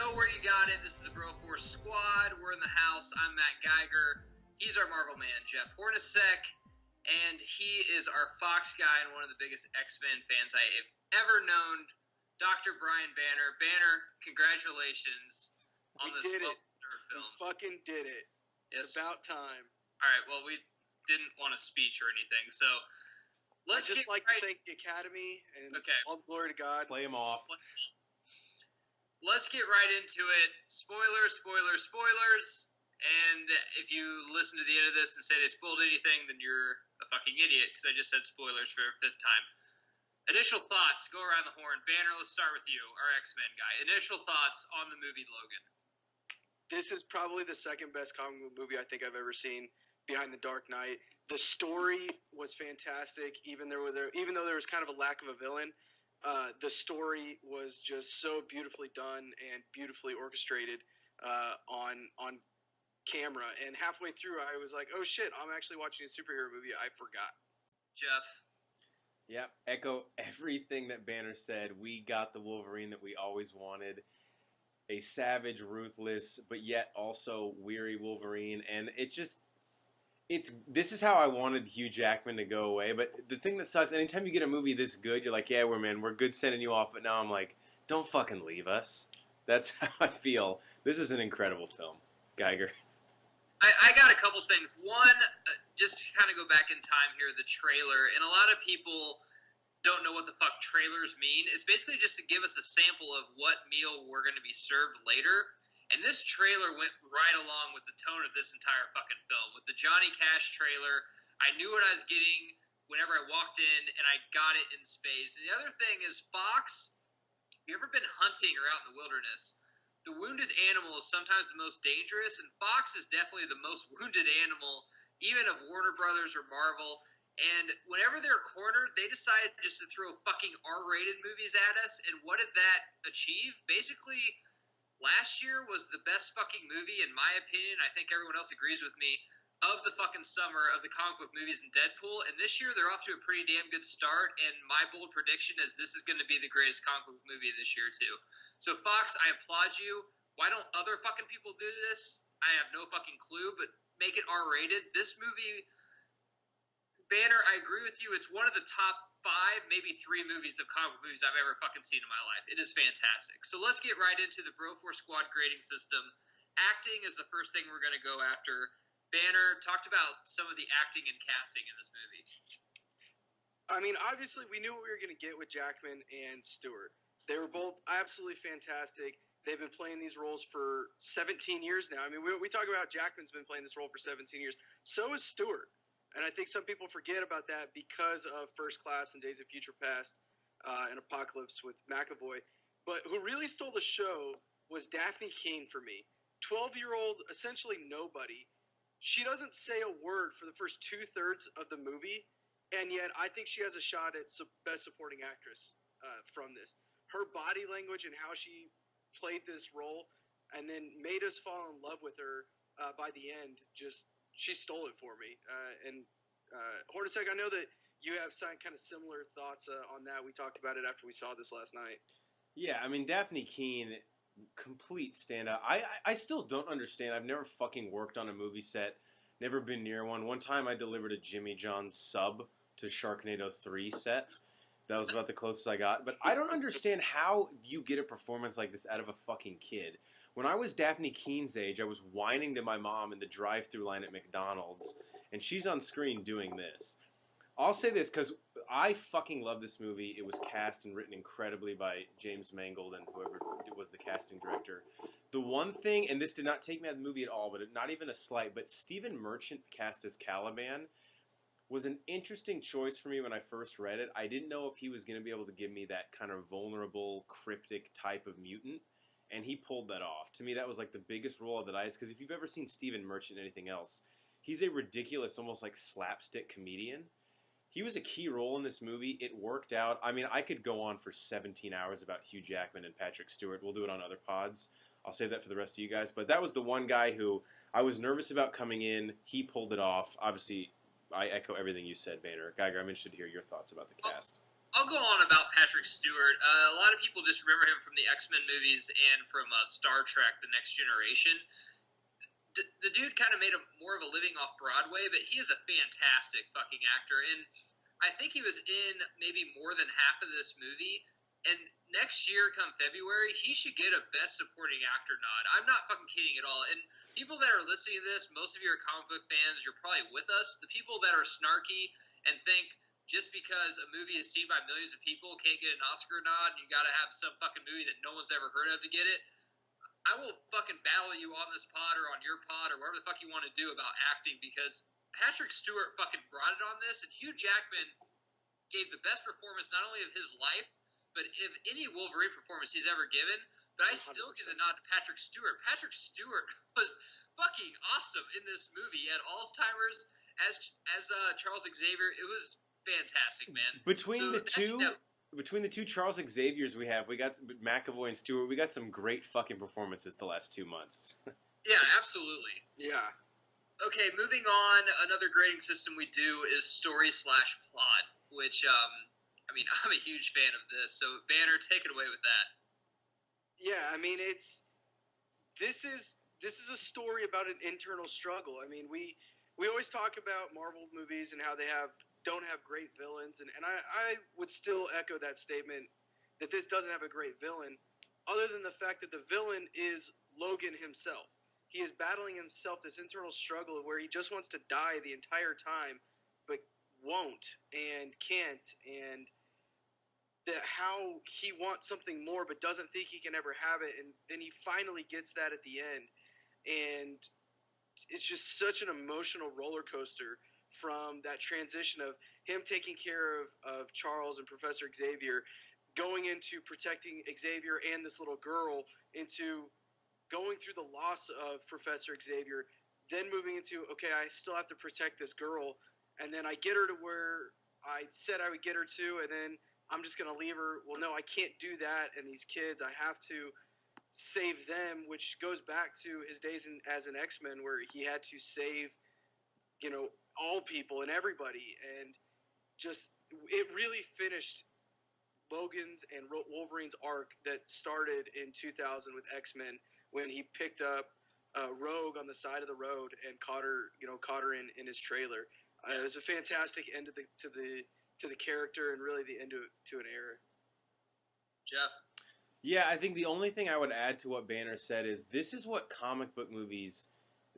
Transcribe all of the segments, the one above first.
know where you got it. This is the Bro Force Squad. We're in the house. I'm Matt Geiger. He's our Marvel man, Jeff Hornacek. And he is our Fox guy and one of the biggest X-Men fans I have ever known, Dr. Brian Banner. Banner, congratulations on this well-deserved film. We fucking did it. Yes. It's about time. All right, well, we didn't want a speech or anything, so let's I'd just like to thank the Academy and all the glory to God. Play them off. Let's get right into it. Spoilers, spoilers, spoilers. And if you listen to the end of this and say they spoiled anything, then you're a fucking idiot, because I just said spoilers for a fifth time. Initial thoughts. Go around the horn. Banner, let's start with you, our X-Men guy. Initial thoughts on the movie Logan. This is probably the second best comic book movie I think I've ever seen, behind The Dark Knight. The story was fantastic, even though there was kind of a lack of a villain. The story was just so beautifully done and beautifully orchestrated on camera. And halfway through, I was like, oh shit, I'm actually watching a superhero movie. I forgot. Jeff? Yeah, echo everything that Banner said. We got the Wolverine that we always wanted. A savage, ruthless, but yet also weary Wolverine. And this is how I wanted Hugh Jackman to go away. But the thing that sucks, anytime you get a movie this good, you're like, yeah, we're good sending you off. But now I'm like, don't fucking leave us. That's how I feel. This is an incredible film. Geiger. I got a couple things. One, just to kind of go back in time here, the trailer. And a lot of people don't know what the fuck trailers mean. It's basically just to give us a sample of what meal we're going to be served later. And this trailer went right along with the tone of this entire fucking film. With the Johnny Cash trailer, I knew what I was getting whenever I walked in, and I got it in spades. And the other thing is Fox, have you ever been hunting or out in the wilderness? The wounded animal is sometimes the most dangerous, and Fox is definitely the most wounded animal, even of Warner Brothers or Marvel. And whenever they're cornered, they decide just to throw fucking R-rated movies at us. And what did that achieve? Basically, last year was the best fucking movie, in my opinion. I think everyone else agrees with me, of the fucking summer of the comic book movies and Deadpool. And this year, they're off to a pretty damn good start. And my bold prediction is this is going to be the greatest comic book movie this year, too. So, Fox, I applaud you. Why don't other fucking people do this? I have no fucking clue, but make it R-rated. This movie, Banner, I agree with you. It's one of the top 5, maybe 3 movies of comic book movies I've ever fucking seen in my life. It is fantastic. So let's get right into the Bro Force Squad grading system. Acting is the first thing we're going to go after. Banner talked about some of the acting and casting in this movie. I mean, obviously, we knew what we were going to get with Jackman and Stewart. They were both absolutely fantastic. They've been playing these roles for 17 years now. I mean, we talk about Jackman's been playing this role for 17 years. So is Stewart. And I think some people forget about that because of First Class and Days of Future Past and Apocalypse with McAvoy. But who really stole the show was Daphne Keane for me. 12-year-old, essentially nobody. She doesn't say a word for the first 2/3 of the movie, and yet I think she has a shot at Best Supporting Actress from this. Her body language and how she played this role and then made us fall in love with her by the end, she stole it for me. And Hornacek, I know that you have some kind of similar thoughts on that. We talked about it after we saw this last night. Yeah, I mean, Daphne Keane, complete standout. I still don't understand. I've never fucking worked on a movie set, never been near one. One time I delivered a Jimmy John's sub to Sharknado 3 set. That was about the closest I got. But I don't understand how you get a performance like this out of a fucking kid. When I was Daphne Keene's age, I was whining to my mom in the drive-thru line at McDonald's, and she's on screen doing this. I'll say this, because I fucking love this movie. It was cast and written incredibly by James Mangold and whoever was the casting director. The one thing, and this did not take me out of the movie at all, but not even a slight, but Stephen Merchant cast as Caliban was an interesting choice for me when I first read it. I didn't know if he was going to be able to give me that kind of vulnerable, cryptic type of mutant, and he pulled that off. To me, that was like the biggest roll of the dice, because if you've ever seen Stephen Merchant and anything else, he's a ridiculous, almost like slapstick comedian. He was a key role in this movie. It worked out. I mean, I could go on for 17 hours about Hugh Jackman and Patrick Stewart. We'll do it on other pods. I'll save that for the rest of you guys. But that was the one guy who I was nervous about coming in. He pulled it off. Obviously, I echo everything you said, Banner. Geiger, I'm interested to hear your thoughts about the cast. I'll go on about Patrick Stewart. A lot of people just remember him from the X-Men movies and from Star Trek: The Next Generation. The dude kind of made more of a living off Broadway, but he is a fantastic fucking actor. And I think he was in maybe more than half of this movie. And next year, come February, he should get a Best Supporting Actor nod. I'm not fucking kidding at all. And people that are listening to this, most of you are comic book fans, you're probably with us. The people that are snarky and think just because a movie is seen by millions of people can't get an Oscar nod and you got to have some fucking movie that no one's ever heard of to get it, I will fucking battle you on this pod or on your pod or whatever the fuck you want to do about acting, because Patrick Stewart fucking brought it on this, and Hugh Jackman gave the best performance not only of his life, but of any Wolverine performance he's ever given. But I still 100%. Give the nod to Patrick Stewart. Patrick Stewart was fucking awesome in this movie. He had Alzheimer's as Charles Xavier. It was fantastic, man. Between the two Charles Xaviers we got McAvoy and Stewart, we got some great fucking performances the last 2 months. Yeah, absolutely. Yeah. Okay, moving on, another grading system we do is story/plot, which, I mean, I'm a huge fan of this. So, Banner, take it away with that. Yeah, I mean, this is a story about an internal struggle. I mean, we always talk about Marvel movies and how they don't have great villains, and I would still echo that statement that this doesn't have a great villain, other than the fact that the villain is Logan himself. He is battling himself, this internal struggle where he just wants to die the entire time, but won't and can't, and how he wants something more but doesn't think he can ever have it, and then he finally gets that at the end. And it's just such an emotional roller coaster from that transition of him taking care of Charles and Professor Xavier, going into protecting Xavier and this little girl, into going through the loss of Professor Xavier, then moving into, okay, I still have to protect this girl, and then I get her to where I said I would get her to, and then I'm just going to leave her. Well, no, I can't do that, and these kids, I have to save them, which goes back to his days as an X-Men, where he had to save, all people and everybody, and just it really finished Logan's and Wolverine's arc that started in 2000 with X-Men, when he picked up Rogue on the side of the road and caught her in his trailer. It was a fantastic end to the character, and really the end to an era. Jeff? Yeah, I think the only thing I would add to what Banner said is this is what comic book movies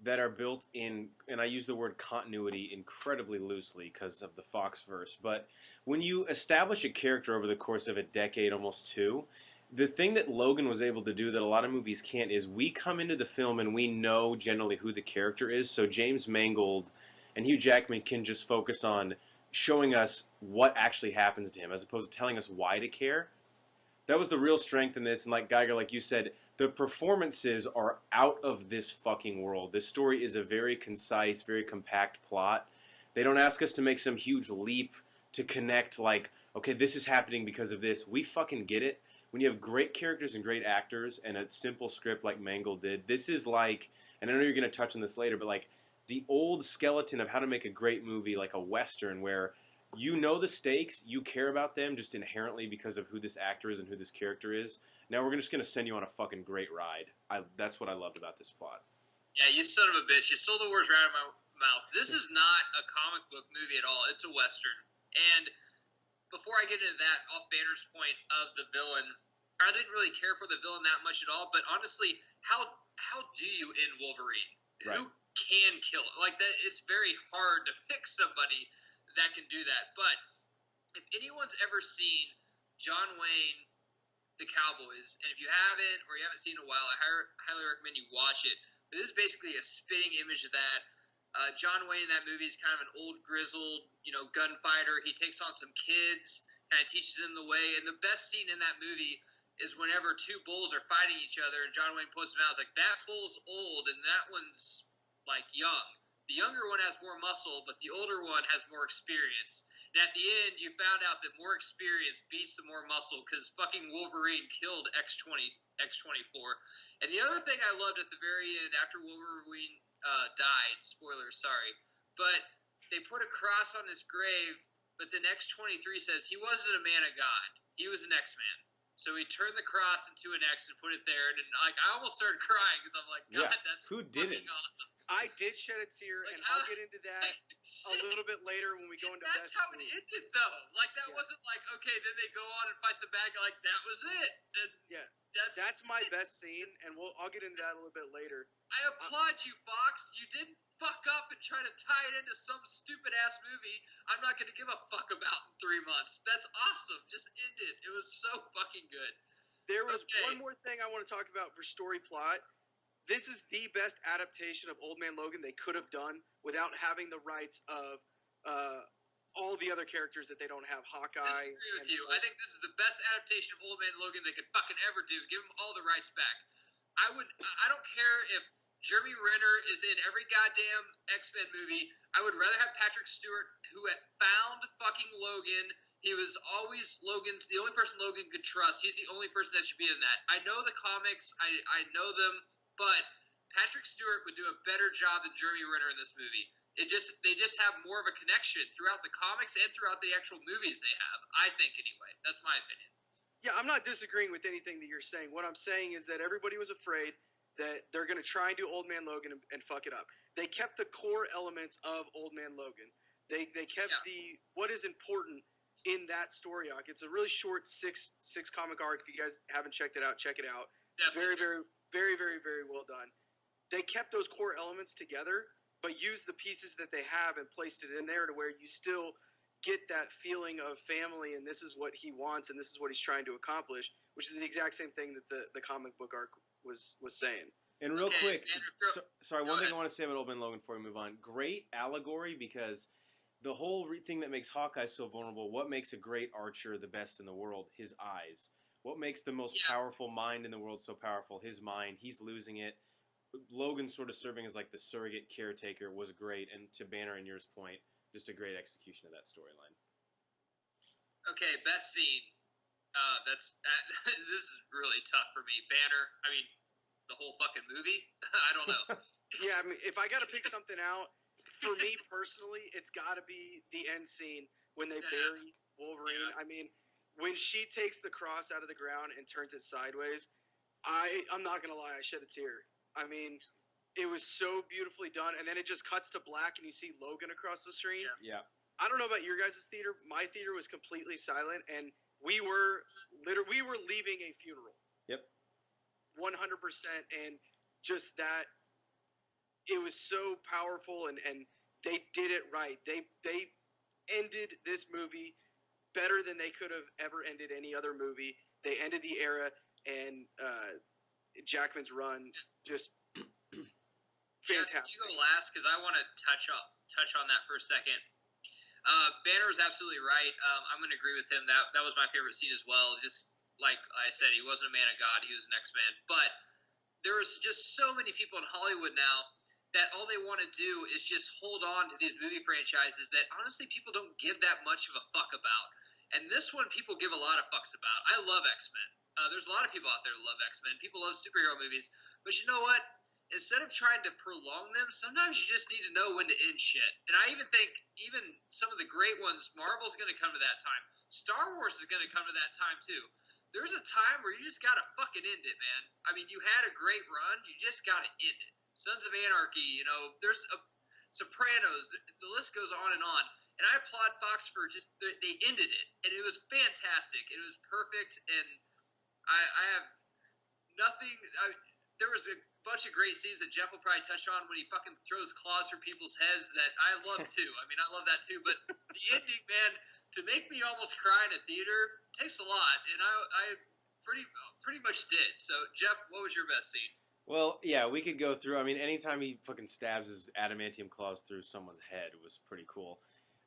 that are built in, and I use the word continuity incredibly loosely because of the Foxverse, but when you establish a character over the course of a decade, almost two, the thing that Logan was able to do that a lot of movies can't is we come into the film and we know generally who the character is, so James Mangold and Hugh Jackman can just focus on showing us what actually happens to him as opposed to telling us why to care. That was the real strength in this, and like Geiger, like you said, the performances are out of this fucking world. This story is a very concise, very compact plot. They don't ask us to make some huge leap to connect, like, okay, this is happening because of this. We fucking get it. When you have great characters and great actors and a simple script like Mangold did, this is like, and I know you're going to touch on this later, but like the old skeleton of how to make a great movie, like a Western, where you know the stakes, you care about them just inherently because of who this actor is and who this character is. Now we're just going to send you on a fucking great ride. That's what I loved about this plot. Yeah, you son of a bitch. You stole the words right out of my mouth. This is not a comic book movie at all. It's a Western. And before I get into that, off Banner's point of the villain, I didn't really care for the villain that much at all, but honestly, how do you end Wolverine? Right. Who can kill it? Like, that, it's very hard to pick somebody that can do that. But if anyone's ever seen John Wayne, The Cowboys, and if you haven't, or you haven't seen it in a while, I highly recommend you watch it. But this is basically a spitting image of that. John Wayne in that movie is kind of an old, grizzled, gunfighter. He takes on some kids, kind of teaches them the way. And the best scene in that movie is whenever two bulls are fighting each other, and John Wayne points them out. It's like, that bull's old, and that one's, like, young. The younger one has more muscle, but the older one has more experience. And at the end, you found out that more experience beats the more muscle, because fucking Wolverine killed X-24. And the other thing I loved at the very end, after Wolverine died, spoilers, sorry, but they put a cross on his grave but the next 23 says he wasn't a man of God. He was an X-Man. So he turned the cross into an X and put it there, and like I almost started crying because I'm like, God, that's who didn't? Awesome. I did shed a tear, and I'll get into that a little bit later when we go into That's how it ended, though. Like, that wasn't like, okay, then they go on and fight the bad guy. Like, that was it. And that's my best scene, and I'll get into that a little bit later. I applaud you, Fox. You didn't fuck up and try to tie it into some stupid-ass movie I'm not going to give a fuck about in 3 months. That's awesome. Just end it. It was so fucking good. There was one more thing I want to talk about for story plot. This is the best adaptation of Old Man Logan they could have done without having the rights of all the other characters that they don't have. Hawkeye. I disagree with you. I think this is the best adaptation of Old Man Logan they could fucking ever do. Give him all the rights back. I don't care if Jeremy Renner is in every goddamn X-Men movie. I would rather have Patrick Stewart, who had found fucking Logan. He was always Logan's, the only person Logan could trust. He's the only person that should be in that. I know the comics. I know them. But Patrick Stewart would do a better job than Jeremy Renner in this movie. They just have more of a connection throughout the comics and throughout the actual movies they have. I think anyway. That's my opinion. Yeah, I'm not disagreeing with anything that you're saying. What I'm saying is that everybody was afraid that they're going to try and do Old Man Logan and fuck it up. They kept the core elements of Old Man Logan. They kept what is important in that story arc. It's a really short six comic arc. If you guys haven't checked it out, check it out. Definitely. Very, very, very well done. They kept those core elements together, but used the pieces that they have and placed it in there to where you still get that feeling of family, and this is what he wants, and this is what he's trying to accomplish, which is the exact same thing that the comic book arc was saying. And real quick, sorry, one thing ahead. I want to say about Old Man Logan before we move on. Great allegory, because the whole thing that makes Hawkeye so vulnerable, what makes a great archer the best in the world? His eyes. What makes the most powerful mind in the world so powerful? His mind. He's losing it. Logan sort of serving as like the surrogate caretaker was great. And to Banner and yours point, just a great execution of that storyline. Okay, best scene. This is really tough for me. Banner, I mean, the whole fucking movie? I don't know. Yeah, I mean, if I got to pick something out, for me personally, it's got to be the end scene when they bury Wolverine. Yeah. I mean, when she takes the cross out of the ground and turns it sideways, I'm not going to lie, I shed a tear. I mean, it was so beautifully done, and then it just cuts to black and you see Logan across the screen. Yeah. I don't know about your guys' theater. My theater was completely silent, and we were leaving a funeral. Yep. 100%, and just that, it was so powerful, and they did it right. They ended this movie better than they could have ever ended any other movie. They ended the era, and Jackman's run just fantastic. You go last because I want to touch on that for a second. Banner was absolutely right. I'm going to agree with him. That was my favorite scene as well. Just like I said, he wasn't a man of God. He was an X-Man. But there's just so many people in Hollywood now that all they want to do is just hold on to these movie franchises that honestly people don't give that much of a fuck about. And this one people give a lot of fucks about. I love X-Men. There's a lot of people out there who love X-Men. People love superhero movies. But you know what? Instead of trying to prolong them, sometimes you just need to know when to end shit. And I even think even some of the great ones, Marvel's going to come to that time. Star Wars is going to come to that time too. There's a time where you just got to fucking end it, man. I mean, you had a great run. You just got to end it. Sons of Anarchy, there's Sopranos. The list goes on. And I applaud Fox for they ended it. And it was fantastic. It was perfect. And I have nothing. There was a bunch of great scenes that Jeff will probably touch on when he fucking throws claws through people's heads that I love too. I mean, I love that too. But the ending, man, to make me almost cry in a theater takes a lot. And I pretty much did. So, Jeff, what was your best scene? Well, yeah, we could go through. I mean, anytime he fucking stabs his adamantium claws through someone's head was pretty cool.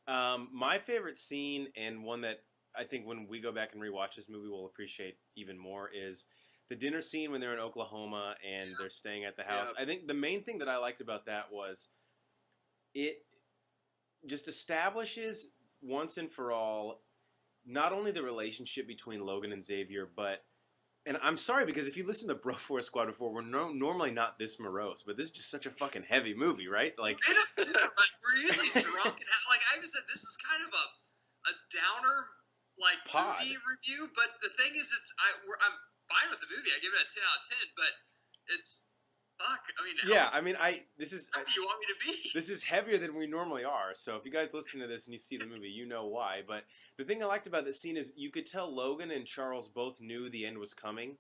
My favorite scene, and one that I think when we go back and rewatch this movie we'll appreciate even more, is the dinner scene when they're in Oklahoma and they're staying at the house. I think the main thing that I liked about that was it just establishes once and for all not only the relationship between Logan and Xavier, but, and I'm sorry because if you listen to Broforce Squad before, we're normally not this morose, but this is just such a fucking heavy movie, right? Like, we're usually drunk and like I even said, this is kind of a a downer like Pod. movie review, but the thing is, I'm fine with the movie. I give it a 10 out of 10, but it's fuck. I mean, Yeah, how I mean, this is happy you want me to be? this is heavier than we normally are. So if you guys listen to this and you see the movie, you know why. But the thing I liked about this scene is you could tell Logan and Charles both knew the end was coming.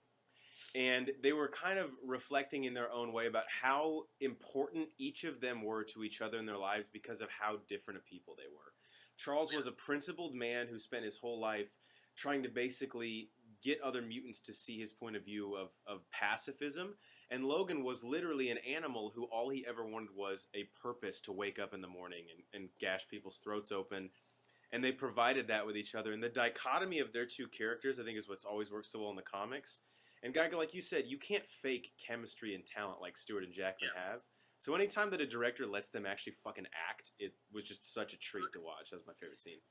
And they were kind of reflecting in their own way about how important each of them were to each other in their lives because of how different of people they were. Charles was a principled man who spent his whole life trying to basically get other mutants to see his point of view of pacifism. And Logan was literally an animal who all he ever wanted was a purpose to wake up in the morning and gash people's throats open. And they provided that with each other. And the dichotomy of their two characters, I think, is what's always worked so well in the comics. And Geiger, like you said, you can't fake chemistry and talent like Stewart and Jackman have. So anytime that a director lets them actually fucking act, it was just such a treat to watch. That was my favorite scene.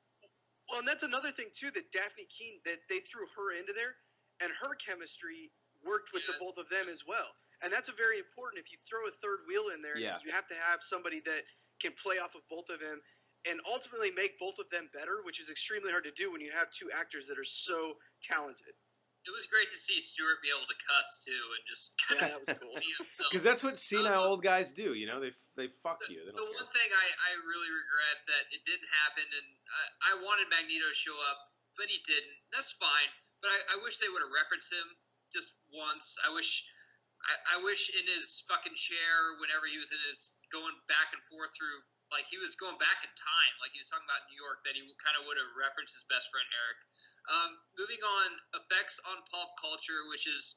Well, and that's another thing too, that Daphne Keane, that they threw her into there, and her chemistry worked with the both of them as well. And that's a very important. If you throw a third wheel in there, you have to have somebody that can play off of both of them and ultimately make both of them better, which is extremely hard to do when you have two actors that are so talented. It was great to see Stewart be able to cuss too, and just that was cool. Because that's what senile old guys do, you know. They fuck you. They the one thing I really regret that it didn't happen, and I wanted Magneto to show up, but he didn't. That's fine. But I wish they would have referenced him just once. I wish in his fucking chair, whenever he was in his going back and forth through, like he was going back in time, like he was talking about New York, that he kind of would have referenced his best friend Eric. Moving on, effects on pop culture, which is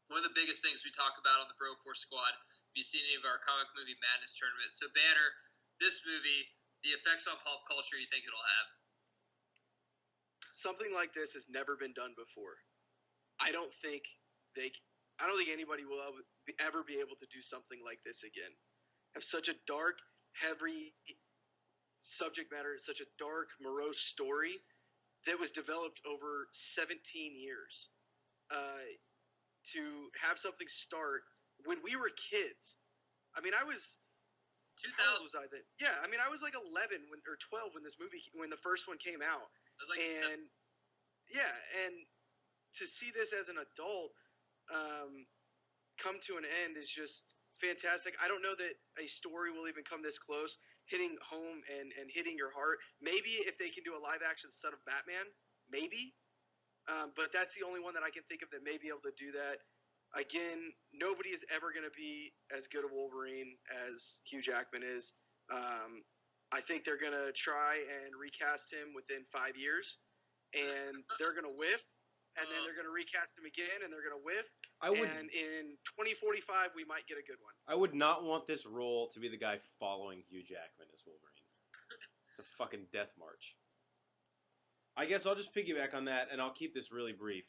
one of the biggest things we talk about on the Bro Force Squad. If you've seen any of our comic movie madness tournament. So, Banner, this movie, the effects on pop culture you think it'll have? Something like this has never been done before. I don't think anybody will ever be able to do something like this again. Have such a dark, heavy subject matter, such a dark, morose story that was developed over 17 years. To have something start when we were kids. I mean, I was 2000. How old was I then? Yeah, I mean, I was like 11 or 12 when the first one came out. I was like, and to see this as an adult come to an end is just fantastic. I don't know that a story will even come this close, hitting home and hitting your heart. Maybe if they can do a live action Son of Batman, maybe. But that's the only one that I can think of that may be able to do that. Again, nobody is ever going to be as good a Wolverine as Hugh Jackman is. I think they're going to try and recast him within 5 years, and they're going to whiff, and then they're going to recast him again, and they're going to whiff. And in 2045, we might get a good one. I would not want this role to be the guy following Hugh Jackman as Wolverine. It's a fucking death march. I guess I'll just piggyback on that, and I'll keep this really brief.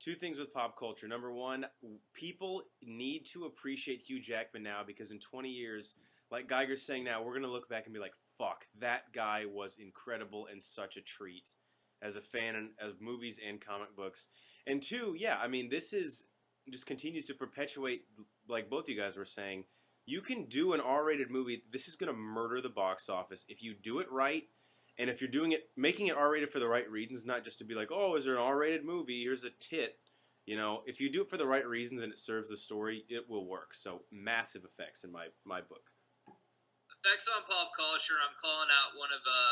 Two things with pop culture. Number one, people need to appreciate Hugh Jackman now because in 20 years, like Geiger's saying now, we're going to look back and be like, fuck, that guy was incredible and such a treat as a fan of movies and comic books. And two, yeah, I mean, this is just continues to perpetuate, like both you guys were saying, you can do an R-rated movie. This is going to murder the box office if you do it right. And if you're doing it, making it R-rated for the right reasons, not just to be like, oh, is there an R-rated movie? Here's a tit. You know, if you do it for the right reasons and it serves the story, it will work. So massive effects in my book. Effects on pop culture. I'm calling out one of the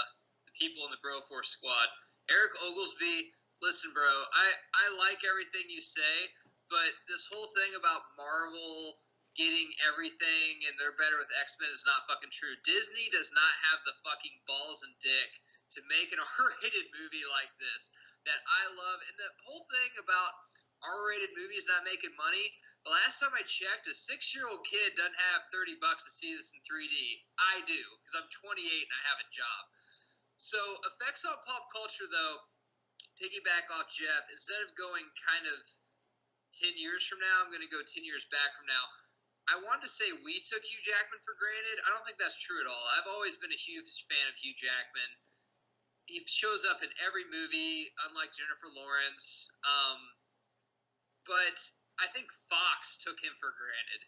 people in the Bro Force Squad, Eric Oglesby. Listen, bro, I like everything you say, but this whole thing about Marvel getting everything and they're better with X-Men is not fucking true. Disney does not have the fucking balls and dick to make an R-rated movie like this that I love. And the whole thing about R-rated movies not making money, the last time I checked, a 6-year-old kid doesn't have $30 to see this in 3D. I do, because I'm 28 and I have a job. So effects on pop culture, though, piggyback off Jeff, instead of going kind of 10 years from now, I'm going to go 10 years back from now. I wanted to say we took Hugh Jackman for granted. I don't think that's true at all. I've always been a huge fan of Hugh Jackman. He shows up in every movie, unlike Jennifer Lawrence. But I think Fox took him for granted.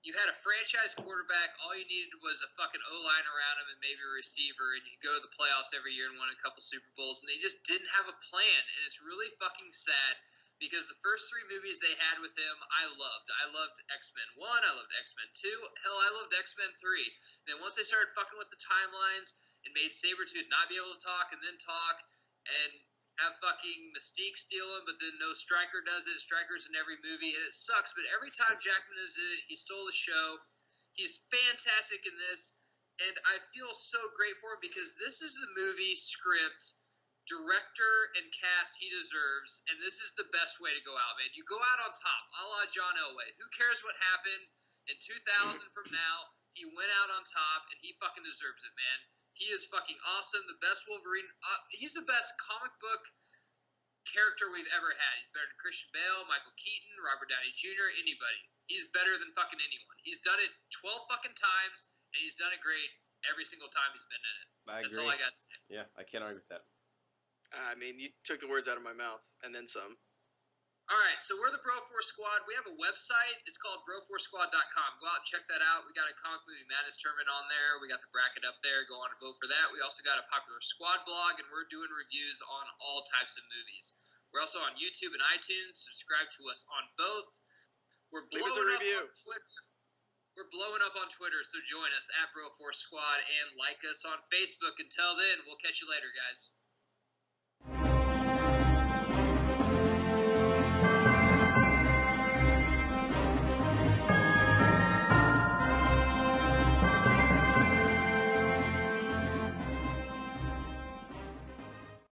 you had a franchise quarterback. All you needed was a fucking O-line around him and maybe a receiver, and you go to the playoffs every year and win a couple Super Bowls, and they just didn't have a plan, and it's really fucking sad because the first 3 movies they had with him, I loved. I loved X-Men 1, I loved X-Men 2, hell, I loved X-Men 3. And then once they started fucking with the timelines and made Sabretooth not be able to talk and then talk and have fucking Mystique steal him, but then no Stryker does it. Stryker's in every movie, and it sucks. But every time Jackman is in it, he stole the show. He's fantastic in this, and I feel so great for him because this is the movie script, director, and cast he deserves, and this is the best way to go out, man. You go out on top, a la John Elway. Who cares what happened in 2000 from now? He went out on top, and he fucking deserves it, man. He is fucking awesome. The best Wolverine. He's the best comic book character we've ever had. He's better than Christian Bale, Michael Keaton, Robert Downey Jr., anybody. He's better than fucking anyone. He's done it 12 fucking times, and he's done it great every single time he's been in it. That's all I got to say. Yeah, I can't argue with that. I mean, you took the words out of my mouth, and then some. All right, so we're the Bro Force Squad. We have a website. It's called broforcesquad.com. Go out and check that out. We got a Comic Movie Madness tournament on there. We got the bracket up there. Go on and vote for that. We also got a popular squad blog, and we're doing reviews on all types of movies. We're also on YouTube and iTunes. Subscribe to us on both. We're blowing up on Twitter. We're blowing up on Twitter, so join us at Bro Force Squad and like us on Facebook. Until then, we'll catch you later, guys.